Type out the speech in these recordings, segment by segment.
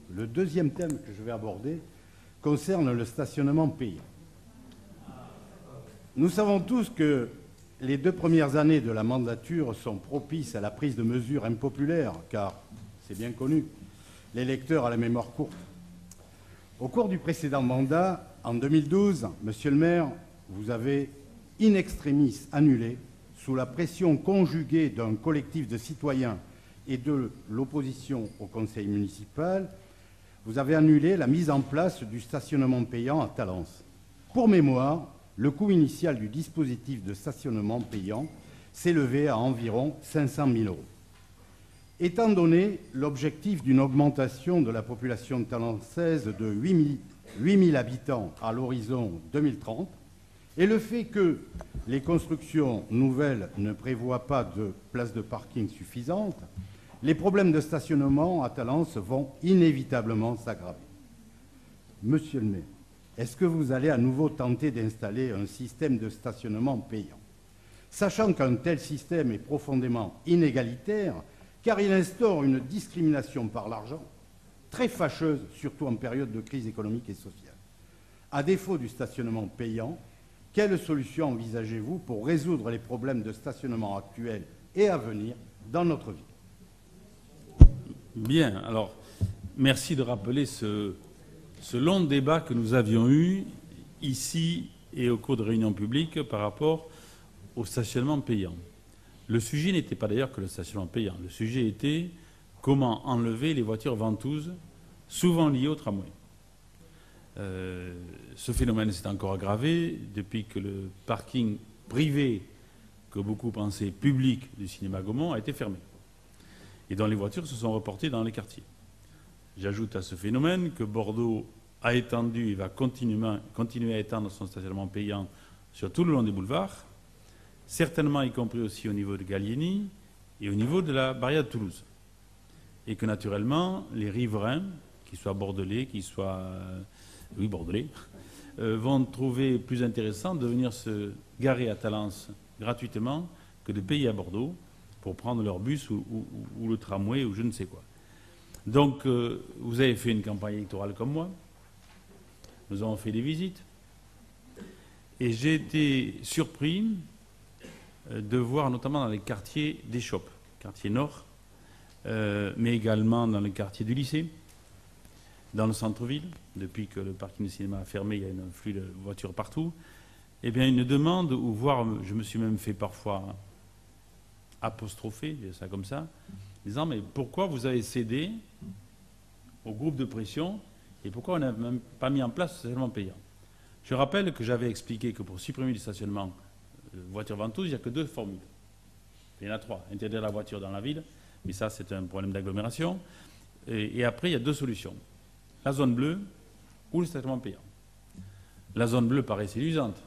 Le deuxième thème que je vais aborder concerne le stationnement payant. Nous savons tous que les 2 premières années de la mandature sont propices à la prise de mesures impopulaires, car, c'est bien connu, l'électeur a la mémoire courte. Au cours du précédent mandat, en 2012, Monsieur le maire, vous avez in extremis annulé, sous la pression conjuguée d'un collectif de citoyens et de l'opposition au conseil municipal, vous avez annulé la mise en place du stationnement payant à Talence. Pour mémoire, le coût initial du dispositif de stationnement payant s'élevait à environ 500 000 €. Étant donné l'objectif d'une augmentation de la population talençaise de 8 000 habitants à l'horizon 2030, et le fait que les constructions nouvelles ne prévoient pas de places de parking suffisantes, les problèmes de stationnement à Talence vont inévitablement s'aggraver. Monsieur le maire, est-ce que vous allez à nouveau tenter d'installer un système de stationnement payant, sachant qu'un tel système est profondément inégalitaire, car il instaure une discrimination par l'argent très fâcheuse, surtout en période de crise économique et sociale. À défaut du stationnement payant, quelle solution envisagez-vous pour résoudre les problèmes de stationnement actuels et à venir dans notre ville? Bien, alors merci de rappeler ce long débat que nous avions eu ici et au cours de réunions publiques par rapport au stationnement payant. Le sujet n'était pas d'ailleurs que le stationnement payant. Le sujet était comment enlever les voitures ventouses, souvent liées au tramway. Ce phénomène s'est encore aggravé depuis que le parking privé, que beaucoup pensaient public, du cinéma Gaumont a été fermé, et dont les voitures se sont reportées dans les quartiers. J'ajoute à ce phénomène que Bordeaux a étendu et va continuer à étendre son stationnement payant sur tout le long des boulevards, certainement y compris aussi au niveau de Gallieni et au niveau de la barrière de Toulouse. Et que naturellement, les riverains, qu'ils soient bordelais, bordelais, vont trouver plus intéressant de venir se garer à Talence gratuitement que de payer à Bordeaux pour prendre leur bus ou le tramway ou je ne sais quoi. Donc, vous avez fait une campagne électorale comme moi. Nous avons fait des visites. Et j'ai été surpris de voir, notamment dans les quartiers d'Échoppe, quartier nord, mais également dans le quartier du lycée, dans le centre-ville, depuis que le parking de cinéma a fermé, il y a un flux de voitures partout, eh bien une demande, ou voire, je me suis même fait parfois apostropher, je dis ça comme ça, disant, mais pourquoi vous avez cédé au groupe de pression et pourquoi on n'a même pas mis en place le stationnement payant? Je rappelle que j'avais expliqué que pour supprimer le stationnement voiture ventouse, il n'y a que 2 formules. Il y en a 3. Interdire la voiture dans la ville, mais ça c'est un problème d'agglomération. Et après, il y a 2 solutions. La zone bleue ou le stationnement payant. La zone bleue paraît séduisante.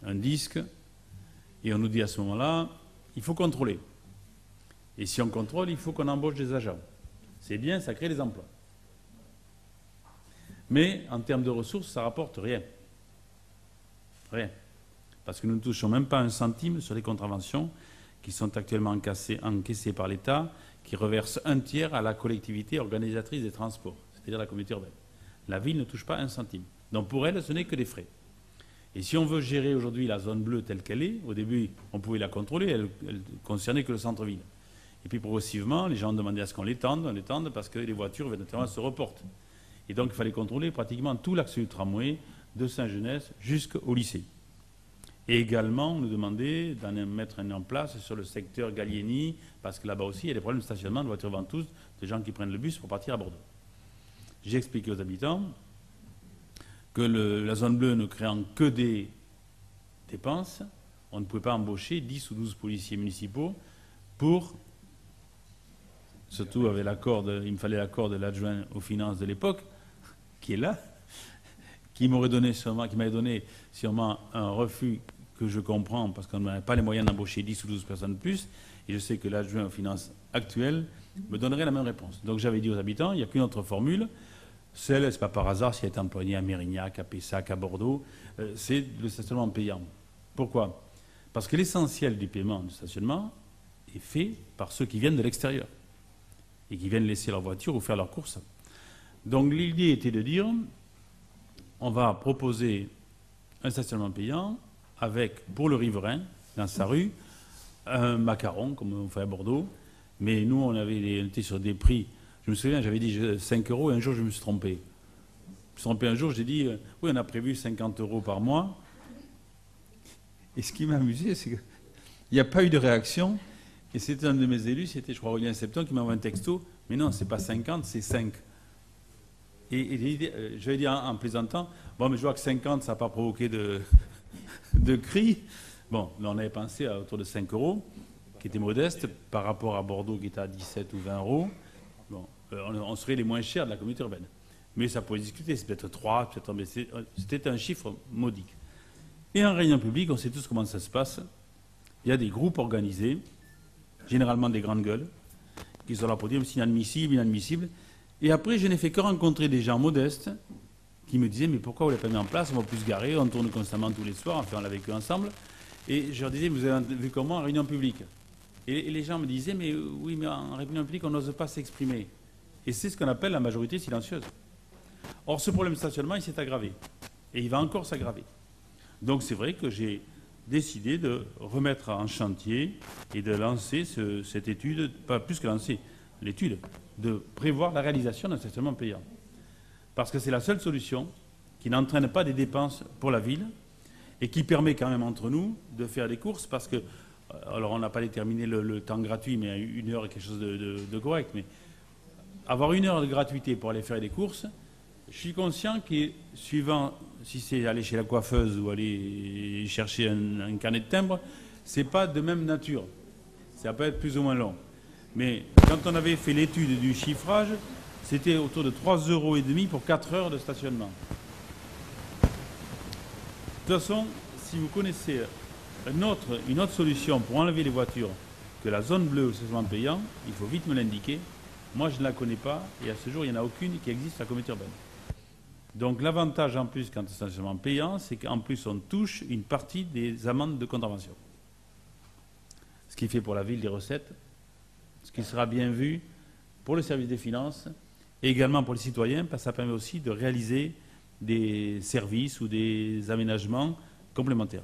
Un disque, et on nous dit à ce moment-là, il faut contrôler. Et si on contrôle, il faut qu'on embauche des agents. C'est bien, ça crée des emplois. Mais en termes de ressources, ça ne rapporte rien. Rien. Parce que nous ne touchons même pas un centime sur les contraventions qui sont actuellement encaissées par l'État, qui reversent un tiers à la collectivité organisatrice des transports, c'est-à-dire la communauté urbaine. La ville ne touche pas un centime. Donc pour elle, ce n'est que des frais. Et si on veut gérer aujourd'hui la zone bleue telle qu'elle est, au début, on pouvait la contrôler, elle concernait que le centre-ville. Et puis progressivement, les gens demandaient à ce qu'on l'étende parce que les voitures, notamment, se reportent. Et donc il fallait contrôler pratiquement tout l'axe du tramway de Saint-Genès jusqu'au lycée. Et également, on nous demandait d'en mettre un en place sur le secteur Gallieni, parce que là-bas aussi, il y a des problèmes de stationnement de voitures ventouses, de gens qui prennent le bus pour partir à Bordeaux. J'ai expliqué aux habitants que la zone bleue ne créant que des dépenses, on ne pouvait pas embaucher 10 ou 12 policiers municipaux pour, surtout avec il me fallait l'accord de l'adjoint aux finances de l'époque, qui est là, qui m'avait donné sûrement un refus que je comprends, parce qu'on n'avait pas les moyens d'embaucher 10 ou 12 personnes de plus, et je sais que l'adjoint aux finances actuel me donnerait la même réponse. Donc j'avais dit aux habitants, il n'y a qu'une autre formule, c'est pas par hasard si elle est employée à Mérignac, à Pessac, à Bordeaux, c'est le stationnement payant. Pourquoi? Parce que l'essentiel du paiement du stationnement est fait par ceux qui viennent de l'extérieur. et qui viennent laisser leur voiture ou faire leurs courses. Donc l'idée était de dire, on va proposer un stationnement payant avec, pour le riverain, dans sa rue, un macaron, comme on fait à Bordeaux. Mais nous, on était sur des prix. Je me souviens, j'avais dit 5 euros, et un jour, je me suis trompé. Je me suis trompé un jour, j'ai dit, oui, on a prévu 50 euros par mois. Et ce qui m'a amusé, c'est qu'il n'y a pas eu de réaction. Et c'était un de mes élus, c'était, je crois, Aurélien Septon, qui m'a envoyé un texto. Mais non, c'est pas 50, c'est 5. Et je vais dire en plaisantant, bon, mais je vois que 50, ça n'a pas provoqué de cris. Bon, là, on avait pensé à autour de 5 euros, qui était modeste, par rapport à Bordeaux, qui était à 17 ou 20 euros. Bon, on serait les moins chers de la communauté urbaine. Mais ça pourrait discuter, c'est peut-être 3, peut-être, mais c'était un chiffre modique. Et en réunion publique, on sait tous comment ça se passe. Il y a des groupes organisés, généralement des grandes gueules, qui sont là pour dire c'est inadmissible, inadmissible. Et après, je n'ai fait que rencontrer des gens modestes qui me disaient mais pourquoi vous ne l'avez pas mis en place, on va plus se garer, on tourne constamment tous les soirs, enfin on l'a vécu ensemble. Et je leur disais, vous avez vu comment en réunion publique? Et les gens me disaient, mais oui, mais en réunion publique, on n'ose pas s'exprimer. Et c'est ce qu'on appelle la majorité silencieuse. Or, ce problème de stationnement, il s'est aggravé. Et il va encore s'aggraver. Donc c'est vrai que j'ai décidé de remettre en chantier et de lancer cette étude, pas plus que lancer, l'étude, de prévoir la réalisation d'un stationnement payant. Parce que c'est la seule solution qui n'entraîne pas des dépenses pour la ville et qui permet quand même entre nous de faire des courses parce que, alors on n'a pas déterminé le temps gratuit, mais 1 heure est quelque chose de correct, mais avoir 1 heure de gratuité pour aller faire des courses, je suis conscient que suivant si c'est aller chez la coiffeuse ou aller chercher un carnet de timbres, c'est pas de même nature. Ça peut être plus ou moins long. Mais quand on avait fait l'étude du chiffrage, c'était autour de 3,5 € pour 4 heures de stationnement. De toute façon, si vous connaissez une autre solution pour enlever les voitures que la zone bleue au stationnement payant, il faut vite me l'indiquer. Moi, je ne la connais pas et à ce jour, il n'y en a aucune qui existe à la communauté urbaine. Donc l'avantage en plus quand c'est un stationnement payant, c'est qu'en plus on touche une partie des amendes de contravention. Ce qui fait pour la ville des recettes, ce qui sera bien vu pour le service des finances et également pour les citoyens, parce que ça permet aussi de réaliser des services ou des aménagements complémentaires.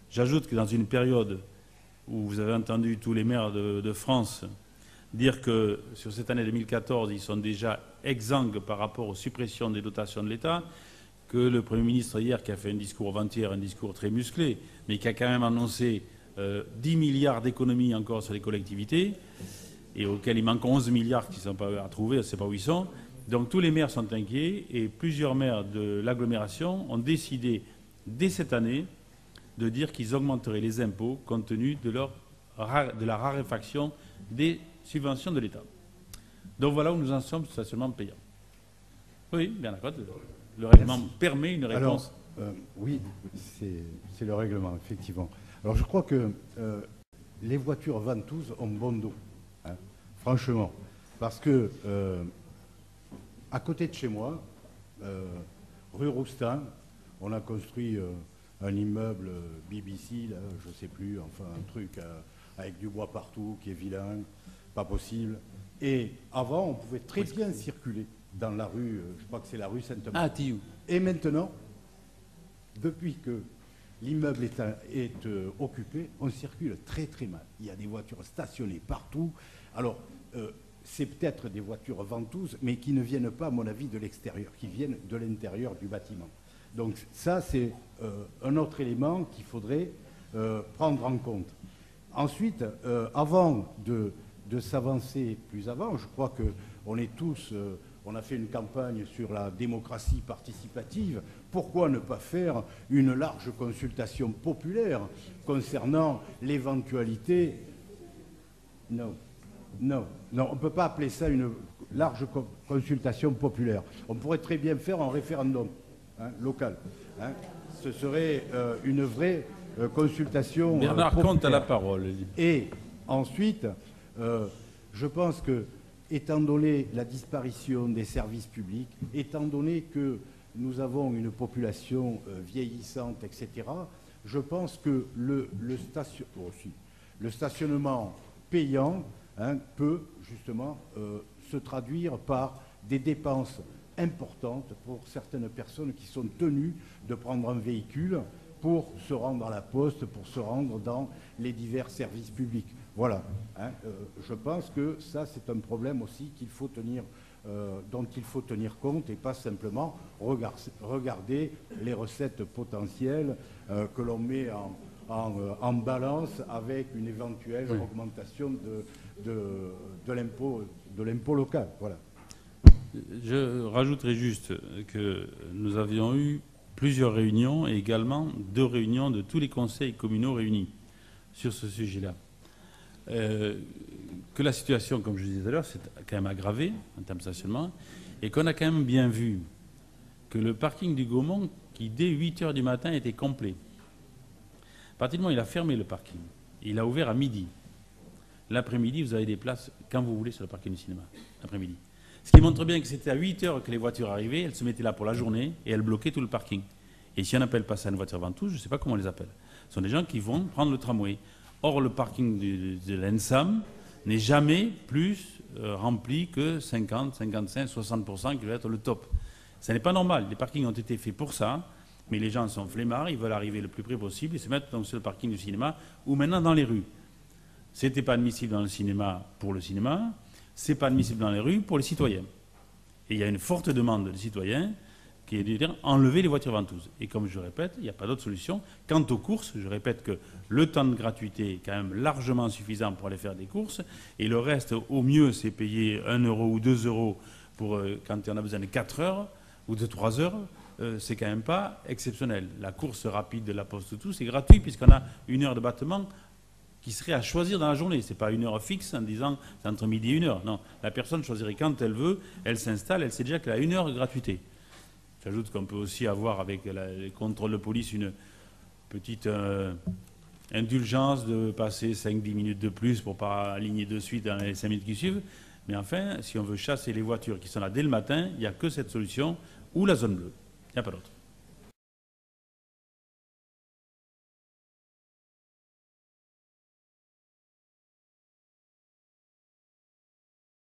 J'ajoute que dans une période où vous avez entendu tous les maires de France dire que sur cette année 2014, ils sont déjà exsangues par rapport aux suppressions des dotations de l'État, que le Premier ministre hier, qui a fait un discours avant-hier, un discours très musclé, mais qui a quand même annoncé 10 milliards d'économies encore sur les collectivités, et auxquels il manque 11 milliards qui ne sont pas à trouver, on ne sait pas où ils sont. Donc tous les maires sont inquiets, et plusieurs maires de l'agglomération ont décidé, dès cette année, de dire qu'ils augmenteraient les impôts compte tenu de la raréfaction des subventions de l'État. Donc voilà où nous en sommes sur le stationnement payant. Oui, bien d'accord. Le règlement permet une réponse. Alors, oui, c'est le règlement, effectivement. Alors je crois que les voitures ventouses ont bon dos, hein, franchement. Parce que à côté de chez moi, rue Roustin, on a construit un immeuble BBC, là, je ne sais plus, enfin un truc avec du bois partout, qui est vilain, pas possible. Et avant, on pouvait très bien circuler dans la rue, je crois que c'est la rue Sainte-Marie. Ah, Tillou. Et maintenant, depuis que l'immeuble est occupé, on circule très très mal. Il y a des voitures stationnées partout. Alors, c'est peut-être des voitures ventouses, mais qui ne viennent pas, à mon avis, de l'extérieur, qui viennent de l'intérieur du bâtiment. Donc ça, c'est un autre élément qu'il faudrait prendre en compte. Ensuite, avant de s'avancer plus avant, je crois qu'on est tous, on a fait une campagne sur la démocratie participative. Pourquoi ne pas faire une large consultation populaire concernant l'éventualité? Non, on ne peut pas appeler ça une large consultation populaire. On pourrait très bien faire un référendum local. Hein. Ce serait une vraie consultation Bernard populaire. Comte a la parole. Et ensuite, je pense que, étant donné la disparition des services publics, étant donné que nous avons une population vieillissante, etc., je pense que le stationnement payant peut justement se traduire par des dépenses importantes pour certaines personnes qui sont tenues de prendre un véhicule pour se rendre à la poste, pour se rendre dans les divers services publics. Voilà. Je pense que ça, c'est un problème aussi dont il faut tenir compte et pas simplement regarder les recettes potentielles que l'on met en balance avec une éventuelle augmentation de l'impôt local. Voilà. Je rajouterai juste que nous avions eu plusieurs réunions et également 2 réunions de tous les conseils communaux réunis sur ce sujet-là. Que la situation, comme je disais tout à l'heure, s'est quand même aggravée en termes de stationnement et qu'on a quand même bien vu que le parking du Gaumont, qui dès 8 h du matin était complet, à partir du moment où il a fermé le parking, il a ouvert à midi. L'après-midi, vous avez des places quand vous voulez sur le parking du cinéma, l'après-midi. Ce qui montre bien que c'était à 8 h que les voitures arrivaient, elles se mettaient là pour la journée et elles bloquaient tout le parking. Et si on appelle pas ça une voiture ventouse, je ne sais pas comment on les appelle. Ce sont des gens qui vont prendre le tramway. Or, le parking de l'ENSAM n'est jamais plus rempli que 50, 55, 60%, qui doit être le top. Ce n'est pas normal. Les parkings ont été faits pour ça, mais les gens sont flemmards, ils veulent arriver le plus près possible, ils se mettent donc sur le parking du cinéma ou maintenant dans les rues. Ce n'était pas admissible dans le cinéma pour le cinéma, ce n'est pas admissible dans les rues pour les citoyens. Et il y a une forte demande des citoyens qui est de dire enlever les voitures ventouses. Et comme je répète, il n'y a pas d'autre solution. Quant aux courses, je répète que le temps de gratuité est quand même largement suffisant pour aller faire des courses. Et le reste, au mieux, c'est payer 1 euro ou 2 euros pour, quand on a besoin de 4 heures ou de 3 heures. C'est quand même pas exceptionnel. La course rapide de la Poste Tout, c'est gratuit puisqu'on a 1 heure de battement qui serait à choisir dans la journée. Ce n'est pas 1 heure fixe en disant c'est entre midi et 1 heure. Non, la personne choisirait quand elle veut, elle s'installe, elle sait déjà qu'elle a 1 heure de gratuité. J'ajoute qu'on peut aussi avoir avec les contrôles de police une petite indulgence de passer 5-10 minutes de plus pour ne pas aligner de suite dans les 5 minutes qui suivent. Mais enfin, si on veut chasser les voitures qui sont là dès le matin, il n'y a que cette solution ou la zone bleue. Il n'y a pas d'autre.